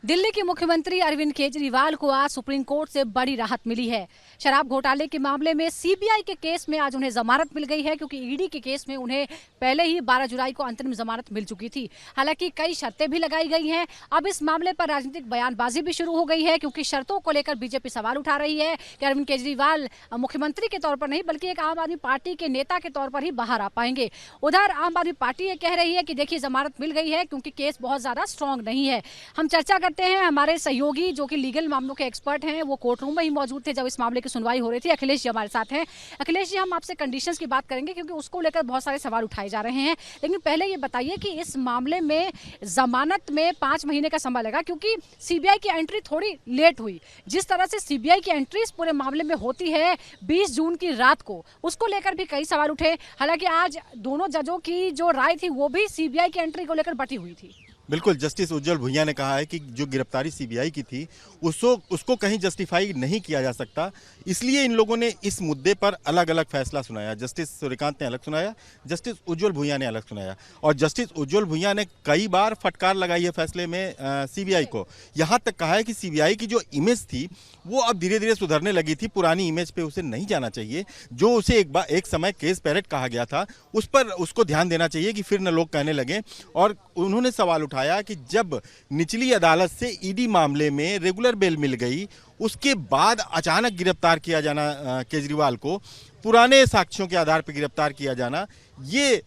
दिल्ली के मुख्यमंत्री अरविंद केजरीवाल को आज सुप्रीम कोर्ट से बड़ी राहत मिली है। शराब घोटाले के मामले में सीबीआई के केस में आज उन्हें जमानत मिल गई है, क्योंकि ईडी के केस में उन्हें पहले ही 12 जुलाई को अंतरिम जमानत मिल चुकी थी। हालांकि कई शर्तें भी लगाई गई हैं। अब इस मामले पर राजनीतिक बयानबाजी भी शुरू हो गई है, क्योंकि शर्तों को लेकर बीजेपी सवाल उठा रही है कि अरविंद केजरीवाल मुख्यमंत्री के तौर पर नहीं बल्कि एक आम आदमी पार्टी के नेता के तौर पर ही बाहर आ पाएंगे। उधर आम आदमी पार्टी ये कह रही है कि देखिए जमानत मिल गई है क्योंकि केस बहुत ज्यादा स्ट्रांग नहीं है। हम चर्चा करते हैं, हमारे सहयोगी जो कि लीगल मामलों के एक्सपर्ट हैं वो कोर्ट रूम में ही मौजूद थे जब इस मामले की सुनवाई हो रही थी। अखिलेश जी हमारे साथ हैं। अखिलेश जी, हम आपसे कंडीशंस की बात करेंगे क्योंकि उसको लेकर बहुत सारे सवाल उठाए जा रहे हैं, लेकिन पहले ये बताइए कि इस मामले में जमानत में 5 महीने का समय लगा क्योंकि सीबीआई की एंट्री थोड़ी लेट हुई। जिस तरह से सीबीआई की एंट्री इस पूरे मामले में होती है 20 जून की रात को, उसको लेकर भी कई सवाल उठे। हालांकि आज दोनों जजों की जो राय थी वो भी सीबीआई की एंट्री को लेकर बटी हुई थी। बिल्कुल, जस्टिस उज्जवल भुइयां ने कहा है कि जो गिरफ्तारी सीबीआई की थी उसको कहीं जस्टिफाई नहीं किया जा सकता, इसलिए इन लोगों ने इस मुद्दे पर अलग अलग फैसला सुनाया। जस्टिस सूर्यकांत ने अलग सुनाया, जस्टिस उज्जवल भुइयां ने अलग सुनाया, और जस्टिस उज्जवल भुइयां ने कई बार फटकार लगाई है फैसले में सीबीआई को। यहाँ तक कहा है कि सीबीआई की जो इमेज थी वो अब धीरे धीरे सुधरने लगी थी, पुरानी इमेज पे उसे नहीं जाना चाहिए। जो उसे एक समय केस पैरेट कहा गया था उस पर उसको ध्यान देना चाहिए कि फिर न लोग कहने लगे। और उन्होंने सवाल उठाया कि जब निचली अदालत से ईडी मामले में रेगुलर बेल मिल गई, उसके बाद अचानक गिरफ्तार किया जाना केजरीवाल को, पुराने साक्ष्यों के आधार पर गिरफ्तार किया जाना, ये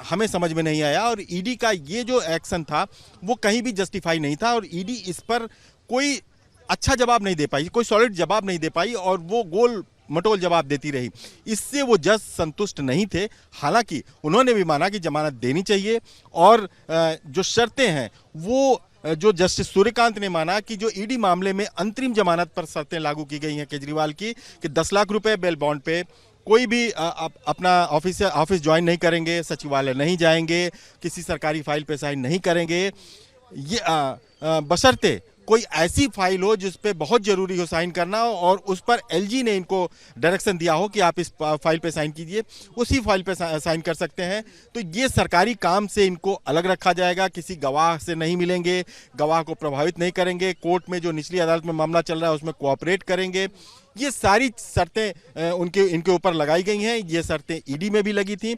हमें समझ में नहीं आया। और ईडी का ये जो एक्शन था वो कहीं भी जस्टिफाई नहीं था, और ईडी इस पर कोई अच्छा जवाब नहीं दे पाई, कोई सॉलिड जवाब नहीं दे पाई, और वो गोल मटोल जवाब देती रही। इससे वो जज संतुष्ट नहीं थे। हालांकि उन्होंने भी माना कि जमानत देनी चाहिए, और जो शर्तें हैं वो जो जस्टिस सूर्यकांत ने माना कि जो ईडी मामले में अंतरिम जमानत पर शर्तें लागू की गई हैं केजरीवाल की, कि 10 लाख रुपए बेल बॉन्ड पे, कोई भी अपना ऑफिस ज्वाइन नहीं करेंगे, सचिवालय नहीं जाएंगे, किसी सरकारी फाइल पे साइन नहीं करेंगे, ये बशर्ते कोई ऐसी फाइल हो जिस पे बहुत जरूरी हो साइन करना, और उस पर एलजी ने इनको डायरेक्शन दिया हो कि आप इस फाइल पे साइन कीजिए, उसी फाइल पे साइन कर सकते हैं। तो ये सरकारी काम से इनको अलग रखा जाएगा, किसी गवाह से नहीं मिलेंगे, गवाह को प्रभावित नहीं करेंगे, कोर्ट में जो निचली अदालत में मामला चल रहा है उसमें कोऑपरेट करेंगे। ये सारी शर्तें इनके ऊपर लगाई गई हैं। ये शर्तें ईडी में भी लगी थी।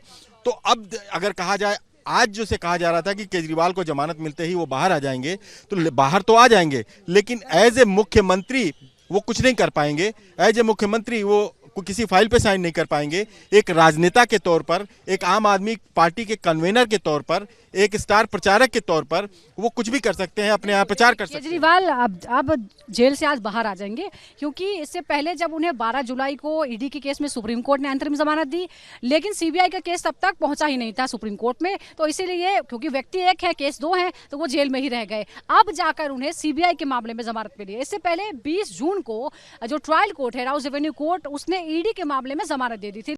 तो अब अगर कहा जाए, आज जो से कहा जा रहा था कि केजरीवाल को जमानत मिलते ही वो बाहर आ जाएंगे, तो बाहर तो आ जाएंगे, लेकिन एज ए मुख्यमंत्री वो कुछ नहीं कर पाएंगे। एज ए मुख्यमंत्री वो किसी फाइल पे साइन नहीं कर पाएंगे। एक राजनेता के तौर पर, एक आम आदमी पार्टी के कन्वेनर के तौर पर, एक स्टार प्रचारक के तौर पर वो कुछ भी कर सकते हैं, अपने आप प्रचार कर सकते हैं। केजरीवाल अब जेल से आज बाहर आ जाएंगे, क्योंकि इससे पहले जब उन्हें 12 जुलाई को ईडी के केस में सुप्रीम कोर्ट ने अंतरिम जमानत दी, लेकिन सीबीआई का केस तब तक पहुंचा ही नहीं था सुप्रीम कोर्ट में, तो इसीलिए क्योंकि व्यक्ति एक है केस 2 है तो वो जेल में ही रह गए। अब जाकर उन्हें सीबीआई के मामले में जमानत मिली है। इससे पहले 20 जून को जो ट्रायल कोर्ट है, राउस एवेन्यू कोर्ट, उसने ईडी के मामले में जमानत दे दी थी।